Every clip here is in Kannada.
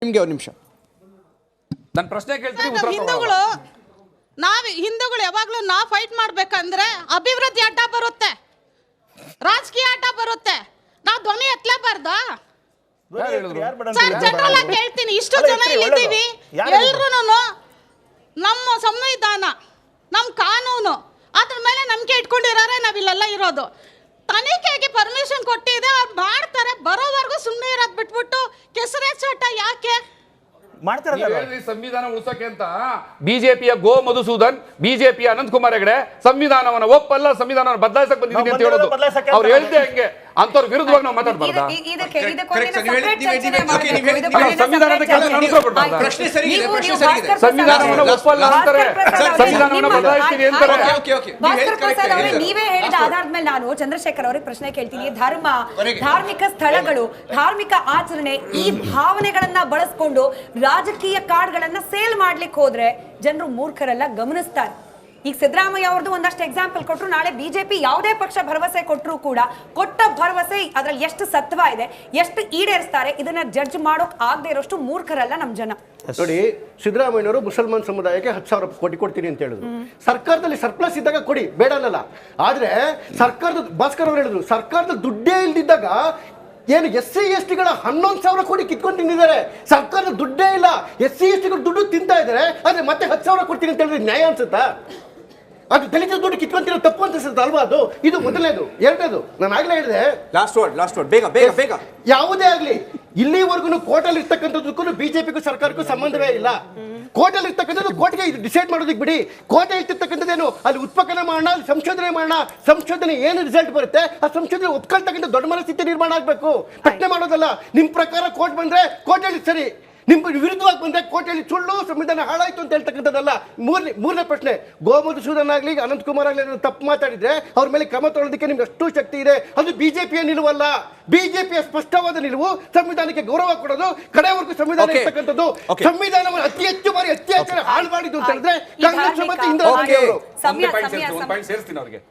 ನಿಮಗೆ ಒಂದು ನಿಮಿಷ ನನ್ನ ಪ್ರಶ್ನೆ ಕೇಳ್ತೀನಿ ಹಿಂದೂಗಳು ಯಾವಾಗಲೂ ನಾವು ಫೈಟ್ ಮಾಡ್ಬೇಕಂದ್ರೆ ಅಭಿವೃದ್ಧಿ ಅಡ್ಡ ಬರುತ್ತೆ, ರಾಜಕೀಯ ಅಡ್ಡ ಬರುತ್ತೆ. ನಾವು ಧ್ವನಿ ಎತ್ತಲೇಬಾರ್ದಾ? ಸರ್ ಜನರಲ್ ಆಗಿ ಹೇಳ್ತೀನಿ, ಇಷ್ಟು ಜನ ಇಲ್ಲಿದ್ದೀವಿ, ಎಲ್ರು ನಮ್ಮ ಸಂವಿಧಾನ, ನಮ್ಮ ಕಾನೂನು ಅದ್ರ ಮೇಲೆ ನಂಬಿಕೆ ಇಟ್ಕೊಂಡಿರೋರೆ ನಾವಿಲ್ಲೆಲ್ಲ ಇರೋದು. ತನಿಖೆಗೆ ಪರ್ಮಿಷನ್ ಕೊಟ್ಟಿದೆ, ಅವ್ರು ಮಾಡ್ತಾರೆ, ಬರೋವರೆಗೂ ಸುಮ್ಮನೆ ಇರೋದು ಬಿಟ್ಬಿಟ್ಟು ಕೆಸರೆ ಚಟ ಯಾಕೆ ಸಂವಿಧಾನ ಉಳಿಸೋಕೆ ಅಂತ ಬಿಜೆಪಿಯ ಗೋ ಮಧುಸೂದನ್, ಬಿಜೆಪಿಯ ಅನಂತಕುಮಾರ್ ಹೆಗಡೆ ಸಂವಿಧಾನವನ್ನು ಒಪ್ಪಲ್ಲ, ಸಂವಿಧಾನವನ್ನು ಬದಲಾಯಿಸಕ್ಕೆ ಬಂದಿದ್ದೀನಿ ಅಂತ ಹೇಳೋದು. ಅವ್ರು ಹೇಳಿದ್ದೆ ಹಂಗೆ, ಅಂತವ್ರ ವಿರುದ್ಧವಾಗಿ ನಾವು ಮಾತಾಡಬಾರ್ದಾ? ಸಂವಿಧಾನವನ್ನು ಒಪ್ಪಲ್ಲ ಅಂತಾರೆ, ಸಂವಿಧಾನವನ್ನು ಬದಲಾಯಿಸ್ತೀವಿ ಅಂತಾರೆ. ನೀವೇ ಹೇಳಿದ ಆಧಾರದ ಮೇಲೆ ನಾನು ಚಂದ್ರಶೇಖರ್ ಅವರಿಗೆ ಪ್ರಶ್ನೆ ಕೇಳ್ತೀನಿ. ಧರ್ಮ, ಧಾರ್ಮಿಕ ಸ್ಥಳಗಳು, ಧಾರ್ಮಿಕ ಆಚರಣೆ, ಈ ಭಾವನೆಗಳನ್ನ ಬಳಸ್ಕೊಂಡು ರಾಜಕೀಯ ಕಾರ್ಡ್ಗಳನ್ನ ಸೇಲ್ ಮಾಡ್ಲಿಕ್ಕೆ ಹೋದ್ರೆ ಜನರು ಮೂರ್ಖರೆಲ್ಲ ಗಮನಿಸ್ತಾರೆ. ಈಗ ಸಿದ್ದರಾಮಯ್ಯ ಅವ್ರದ್ದು ಒಂದಷ್ಟು ಎಕ್ಸಾಂಪಲ್ ಕೊಟ್ಟರು, ನಾಳೆ ಬಿಜೆಪಿ ಯಾವುದೇ ಪಕ್ಷ ಭರವಸೆ ಕೊಟ್ಟರು ಕೂಡ ಕೊಟ್ಟ ಭರವಸೆ ಅದ್ರಲ್ಲಿ ಎಷ್ಟು ಸತ್ವ ಇದೆ, ಎಷ್ಟು ಈಡೇರಿಸ್ತಾರೆ, ಇದನ್ನ ಜಡ್ಜ್ ಮಾಡೋಕ್ ಆಗದೆ ಇರೋಷ್ಟು ಮೂರ್ಖರಲ್ಲ ನಮ್ ಜನ. ನೋಡಿ, ಸಿದ್ದರಾಮಯ್ಯನವರು ಮುಸಲ್ಮಾನ್ ಸಮುದಾಯಕ್ಕೆ 10,000 ಕೋಟಿ ಕೊಡ್ತೀನಿ ಅಂತ ಹೇಳಿದ್ರು. ಸರ್ಕಾರದಲ್ಲಿ ಸರ್ಪ್ಲಸ್ ಇದ್ದಾಗ ಕೊಡಿ, ಬೇಡ ಅನ್ನಲ್ಲ. ಆದ್ರೆ ಸರ್ಕಾರದ ಭಾಸ್ಕರ್ ಅವರು ಹೇಳಿದ್ರು, ಸರ್ಕಾರದ ದುಡ್ಡೇ ಇಲ್ದಿದ್ದಾಗ ಏನು SC STಗಳ 11,000 ಕೋಟಿ ಕಿತ್ಕೊಂಡು ತಿಂದಿದ್ದಾರೆ. ಸರ್ಕಾರದ ದುಡ್ಡೇ ಇಲ್ಲ, SC STಗಳು ದುಡ್ಡು ತಿಂತಾ ಇದ್ದಾರೆ, ಆದ್ರೆ ಮತ್ತೆ 10,000 ಕೊಡ್ತೀನಿ ಅಂತ ಹೇಳಿದ್ರೆ ನ್ಯಾಯ ಅನ್ಸುತ್ತಾ? ಅದು ದಲಿತ ದುಡ್ಡು ಕಿತ್ಕೊಂತಿರೋ ತಪ್ಪು ಅನ್ಸುತ್ತೆ ಅಲ್ವಾ? ಅದು ಇದು ಮೊದಲನೇದು. ಎರಡನೇದು, ನಾನು ಆಗ್ಲೇ ಹೇಳಿದೆ, ಲಾಸ್ಟ್ ವರ್ಡ್ ಬೇಗ ಯಾವುದೇ ಆಗ್ಲಿ ಇಲ್ಲಿವರೆಗೂ ಕೋರ್ಟಲ್ಲಿ ಇರ್ತಕ್ಕಂಥದ್ದಕ್ಕೂ ಬಿಜೆಪಿಗೂ ಸರ್ಕಾರಕ್ಕೂ ಸಂಬಂಧವೇ ಇಲ್ಲ. ಕೋರ್ಟಲ್ಲಿ ಇರ್ತಕ್ಕಂಥದ್ದು ಕೋರ್ಟ್ಗೆ ಡಿಸೈಡ್ ಮಾಡೋದಕ್ಕೆ ಬಿಡಿ. ಕೋರ್ಟ್ ಹೇಳ್ತಿರ್ತಕ್ಕಂಥದ್ದೇನು, ಅಲ್ಲಿ ಉತ್ಪನ್ನ ಮಾಡೋಣ, ಅಲ್ಲಿ ಸಂಶೋಧನೆ ಮಾಡೋಣ, ಸಂಶೋಧನೆ ಏನು ರಿಸಲ್ಟ್ ಬರುತ್ತೆ ಆ ಸಂಶೋಧನೆ ಒಪ್ಕೊಳ್ತಕ್ಕಂಥ ದೊಡ್ಡ ಮನಸ್ಥಿತಿ ನಿರ್ಮಾಣ ಆಗಬೇಕು, ಪ್ರಶ್ನೆ ಮಾಡೋದಲ್ಲ. ನಿಮ್ಮ ಪ್ರಕಾರ ಕೋರ್ಟ್ ಬಂದ್ರೆ ಕೋರ್ಟ್ ಹೇಳಿ ಸರಿ, ನಿಮ್ಮ ವಿರುದ್ಧವಾಗಿ ಬಂದ್ರೆ ಕೋರ್ಟ್ ಹೇಳಿ ಸುಳ್ಳು, ಸಂವಿಧಾನ ಹಾಳಾಯ್ತು ಅಂತ ಹೇಳ್ತಕ್ಕಂಥದ್ದಲ್ಲ. ಮೂರನೇ ಪ್ರಶ್ನೆ, ಗೋ ಮಧುಸೂದನ್ ಆಗ್ಲಿ ಅನಂತಕುಮಾರ್ ಆಗ್ಲಿ ತಪ್ಪು ಮಾತಾಡಿದ್ರೆ ಅವ್ರ ಮೇಲೆ ಕ್ರಮ ತಗೊಳ್ಳೋದಕ್ಕೆ ನಿಮ್ಗೆ ಅಷ್ಟು ಶಕ್ತಿ ಇದೆ. ಅದು ಬಿಜೆಪಿಯ ನಿಲುವಲ್ಲ. ಬಿಜೆಪಿಯ ಸ್ಪಷ್ಟವಾದ ನಿಲುವು ಸಂವಿಧಾನಕ್ಕೆ ಗೌರವ ಕೊಡೋದು, ಕಡೆಯವರೆಗೂ ಸಂವಿಧಾನ ಇರ್ತಕ್ಕಂಥದ್ದು. ಸಂವಿಧಾನವನ್ನು ಅತಿ ಹೆಚ್ಚು ಬಾರಿ ಅತ್ಯಾಚಾರ ಹಾಳು ಮಾಡಿದ್ದು ಅಂತ ಹೇಳಿದ್ರೆ ಕಾಂಗ್ರೆಸ್ ಮತ್ತು ಇಂದಿರಾ ಗಾಂಧಿ ಅವರು. ಸೇರಿಸ್ತೀನಿ ಅವ್ರಿಗೆ.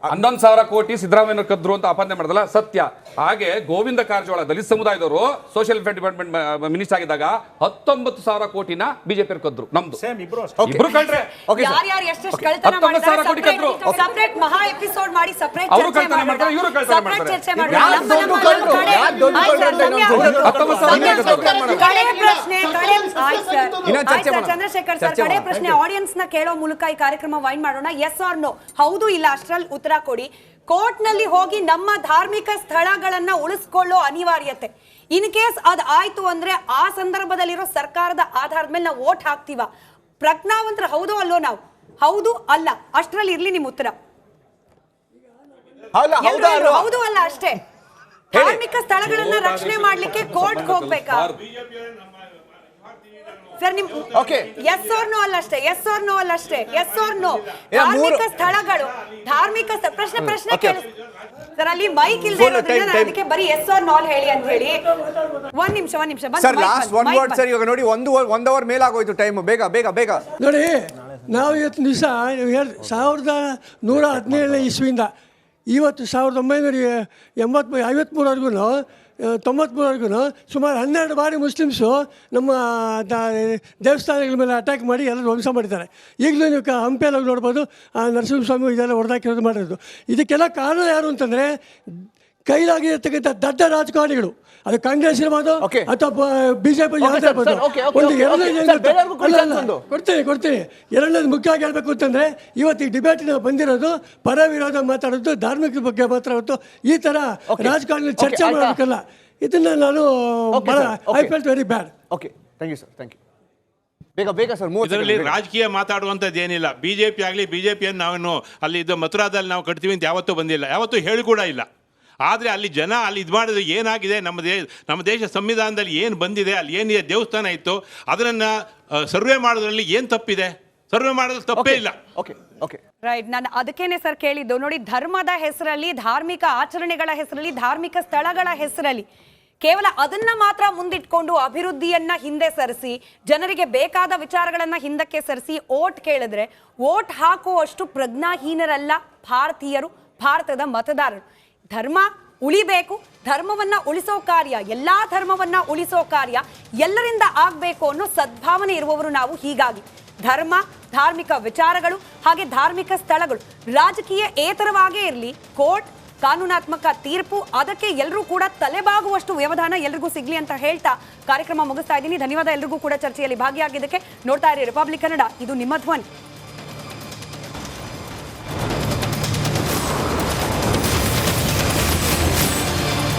11,000 ಕೋಟಿ ಸಿದ್ದರಾಮಯ್ಯ ಕದ್ರು ಅಂತ ಆಪಾದನೆ ಮಾಡಿದಲ್ಲ, ಸತ್ಯ. ಹಾಗೆ ಗೋವಿಂದ ಕಾರಜೋಳ ದಲಿತ ಸಮುದಾಯದವರು ಸೋಷಿಯಲ್ ವೆಲ್ಫೇರ್ ಡಿಪಾರ್ಟ್ಮೆಂಟ್ ಮಿನಿಸ್ಟರ್ ಆಗಿದ್ದಾಗ 19,000 ಕೋಟಿನ ಬಿಜೆಪಿ ಕದ್ರು. ನಮ್ದು ಇಬ್ರು ಕಂಡ್ರೆ 19,000 ಕೋಟಿ ಕದ್ರು. ಸಪರೇಟ್ ಮಹಾ ಎಪಿಸೋಡ್ ಮಾಡಿ ಸಪರೇಟ್ ಅವರು ಕಳ್ತನ ಮಾಡ್ತಾರೆ, ಇವರು ಕಳ್ತನ ಮಾಡ್ತಾರೆ. ಕಡೆ ಪ್ರಶ್ನೆ ಚಂದ್ರಶೇಖರ್ ಸರ್, ಕಡೆ ಪ್ರಶ್ನೆ ಆಡಿಯನ್ಸ್ ನ ಕೇಳೋ ಮೂಲಕ ಈ ಕಾರ್ಯಕ್ರಮ ವೈಂಡ್ ಮಾಡೋಣ. ಎಸ್ ಆರ್ ನೋ, ಹೌದು ಇಲ್ಲ ಅಷ್ಟರಲ್ಲಿ ಉತ್ತರ ಕೊಡಿ. ಕೋರ್ಟ್ ನಲ್ಲಿ ಹೋಗಿ ನಮ್ಮ ಧಾರ್ಮಿಕ ಸ್ಥಳಗಳನ್ನ ಉಳಿಸ್ಕೊಳ್ಳೋ ಅನಿವಾರ್ಯತೆ, ಇನ್ ಕೇಸ್ ಅದ್ ಆಯ್ತು ಅಂದ್ರೆ ಆ ಸಂದರ್ಭದಲ್ಲಿರೋ ಸರ್ಕಾರದ ಆಧಾರದ ಮೇಲೆ ನಾವು ವೋಟ್ ಹಾಕ್ತೀವ. ಪ್ರಜ್ಞಾವಂತರ ಹೌದು ಅಲ್ಲೋ? ನಾವು ಹೌದು ಅಲ್ಲ ಅಷ್ಟರಲ್ಲಿ ಇರ್ಲಿ ನಿಮ್ ಉತ್ತರ. ಹೌದು ಅಲ್ಲ ಅಷ್ಟೇ. ಧಾರ್ಮಿಕ ಸ್ಥಳಗಳನ್ನ ರಕ್ಷಣೆ ಮಾಡ್ಲಿಕ್ಕೆ ಕೋರ್ಟ್ ಹೋಗ್ಬೇಕಾ ಸರ್? ನಿಮ್ ಎಸ್ ಆರ್ ನೋ ಅಲ್ಲ ಅಷ್ಟೇ, ಎಸ್ ಆರ್ ನೋ ಅಲ್ಲ ಅಷ್ಟೇ, ಎಸ್ ಆರ್ ನೋ. ಧಾರ್ಮಿಕ ಸ್ಥಳಗಳು, ಧಾರ್ಮಿಕ ಪ್ರಶ್ನೆ ಕೇಳಿ ಸರ್, ಅಲ್ಲಿ ಮೈಕ್ ಇಲ್ಲದೆ ಇರೋದ್ರಿಂದ ನಾನು ಅದಕ್ಕೆ ಬರೀ ಎಸ್ ಆರ್ ನೋ ಹೇಳಿ ಅಂತ ಹೇಳಿ. ಒಂದ್ ನಿಮಿಷ sir, last one word sir. ಇವಾಗ ನೋಡಿ, ಒಂದು ಅವರ್ ಮೇಲೆ ಆಗೋಯ್ತು ಟೈಮ್. ಬೇಗ ನೋಡಿ, ನಾವು ಇವತ್ತು ದಿವಸ 1117 ಇಸ್ವಿಯಿಂದ ಇವತ್ತು 1953ವರೆಗೂ 93ವರೆಗೂ ಸುಮಾರು 12 ಬಾರಿ ಮುಸ್ಲಿಮ್ಸು ನಮ್ಮ ದೇವಸ್ಥಾನಗಳ ಮೇಲೆ ಅಟ್ಯಾಕ್ ಮಾಡಿ ಎಲ್ಲ ಧ್ವಂಸ ಮಾಡಿದ್ದಾರೆ. ಈಗಲೂ ನೀವು ಹಂಪಿಯಲ್ಲಿ ನೋಡ್ಬೋದು, ನರಸಿಂಹಸ್ವಾಮಿ ಇದೆಲ್ಲ ಹೊಡೆದಾಕಿರೋದು ಮಾಡಿರೋದು. ಇದಕ್ಕೆಲ್ಲ ಕಾರಣ ಯಾರು ಅಂತಂದರೆ, ಕೈಲಾಗಿರ್ತಕ್ಕಂಥ ದಡ್ಡ ರಾಜಕಾರಣಿಗಳು, ಅದು ಕಾಂಗ್ರೆಸ್ ಇರ್ಬೋದು ಅಥವಾ ಬಿಜೆಪಿ ಕೊಡ್ತೀನಿ. ಎರಡನೇದು ಮುಖ್ಯವಾಗಿ ಹೇಳ್ಬೇಕು ಅಂತಂದ್ರೆ, ಇವತ್ತು ಈ ಡಿಬೇಟ್ ಬಂದಿರೋದು ಪರ ವಿರೋಧ ಮಾತಾಡೋದು, ಧಾರ್ಮಿಕ ಬಗ್ಗೆ ಮಾತಾಡೋದು, ಈ ತರ ರಾಜಕಾರಣ ಚರ್ಚೆ ಮಾಡಬೇಕಲ್ಲ. ಇದನ್ನ ನಾನು I felt very bad. Okay, thank you sir, thank you. ಬೇಗ ಸರ್. ಇದರಲ್ಲಿ ರಾಜಕೀಯ ಮಾತಾಡುವಂಥದ್ದು ಏನಿಲ್ಲ. ಬಿಜೆಪಿ ಆಗಲಿ, ಬಿಜೆಪಿಯನ್ನು ನಾವು ಅಲ್ಲಿ ಇದು ಮಥುರಾದಲ್ಲಿ ನಾವು ಕಟ್ತೀವಿ ಅಂತ ಯಾವತ್ತೂ ಬಂದಿಲ್ಲ, ಯಾವತ್ತೂ ಹೇಳಿ ಕೂಡ ಇಲ್ಲ. ಆದರೆ ಅಲ್ಲಿ ಜನ ಅಲ್ಲಿ ಇದು ಮಾಡಿದ್ರೆ ಏನಾಗಿದೆ, ನಮ್ಮ ದೇಶ ಸಂವಿಧಾನದಲ್ಲಿ ಏನು ಬಂದಿದೆ, ಅಲ್ಲಿ ಏನಿದೆ ದೇವಸ್ಥಾನ ಇತ್ತು, ಅದನ್ನು ಸರ್ವೆ ಮಾಡೋದ್ರಲ್ಲಿ ಏನು ತಪ್ಪಿದೆ? ಸರ್ವೆ ಮಾಡೋದ್ರಲ್ಲಿ ತಪ್ಪೇ ಇಲ್ಲ. ರೈಟ್, ನಾನು ಅದಕ್ಕೇನೆ ಸರ್ ಕೇಳಿದ್ದು. ನೋಡಿ, ಧರ್ಮದ ಹೆಸರಲ್ಲಿ, ಧಾರ್ಮಿಕ ಆಚರಣೆಗಳ ಹೆಸರಲ್ಲಿ, ಧಾರ್ಮಿಕ ಸ್ಥಳಗಳ ಹೆಸರಲ್ಲಿ ಕೇವಲ ಅದನ್ನ ಮಾತ್ರ ಮುಂದಿಟ್ಕೊಂಡು ಅಭಿವೃದ್ಧಿಯನ್ನ ಹಿಂದೆ ಸರಿಸಿ, ಜನರಿಗೆ ಬೇಕಾದ ವಿಚಾರಗಳನ್ನ ಹಿಂದಕ್ಕೆ ಸರಿಸಿ ಓಟ್ ಕೇಳಿದ್ರೆ ಓಟ್ ಹಾಕುವಷ್ಟು ಪ್ರಜ್ಞಾಹೀನರಲ್ಲ ಭಾರತೀಯರು, ಭಾರತದ ಮತದಾರರು. ಧರ್ಮ ಉಳಿಬೇಕು, ಧರ್ಮವನ್ನ ಉಳಿಸೋ ಕಾರ್ಯ, ಎಲ್ಲಾ ಧರ್ಮವನ್ನ ಉಳಿಸೋ ಕಾರ್ಯ ಎಲ್ಲರಿಂದ ಆಗ್ಬೇಕು ಅನ್ನೋ ಸದ್ಭಾವನೆ ಇರುವವರು ನಾವು. ಹೀಗಾಗಿ ಧರ್ಮ, ಧಾರ್ಮಿಕ ವಿಚಾರಗಳು ಹಾಗೆ ಧಾರ್ಮಿಕ ಸ್ಥಳಗಳು ರಾಜಕೀಯ ಏತರವಾಗೇ ಇರಲಿ, ಕೋರ್ಟ್ ಕಾನೂನಾತ್ಮಕ ತೀರ್ಪು ಅದಕ್ಕೆ ಎಲ್ಲರೂ ಕೂಡ ತಲೆಬಾಗುವಷ್ಟು ವ್ಯವಧಾನ ಎಲ್ರಿಗೂ ಸಿಗ್ಲಿ ಅಂತ ಹೇಳ್ತಾ ಕಾರ್ಯಕ್ರಮ ಮುಗಿಸ್ತಾ ಇದ್ದೀನಿ. ಧನ್ಯವಾದ ಎಲ್ರಿಗೂ ಕೂಡ ಚರ್ಚೆಯಲ್ಲಿ ಭಾಗಿಯಾಗಿದ್ದಕ್ಕೆ. ನೋಡ್ತಾ ಇರಿ ರಿಪಬ್ಲಿಕ್ ಕನ್ನಡ, ಇದು ನಿಮ್ಮ ಧ್ವನಿ.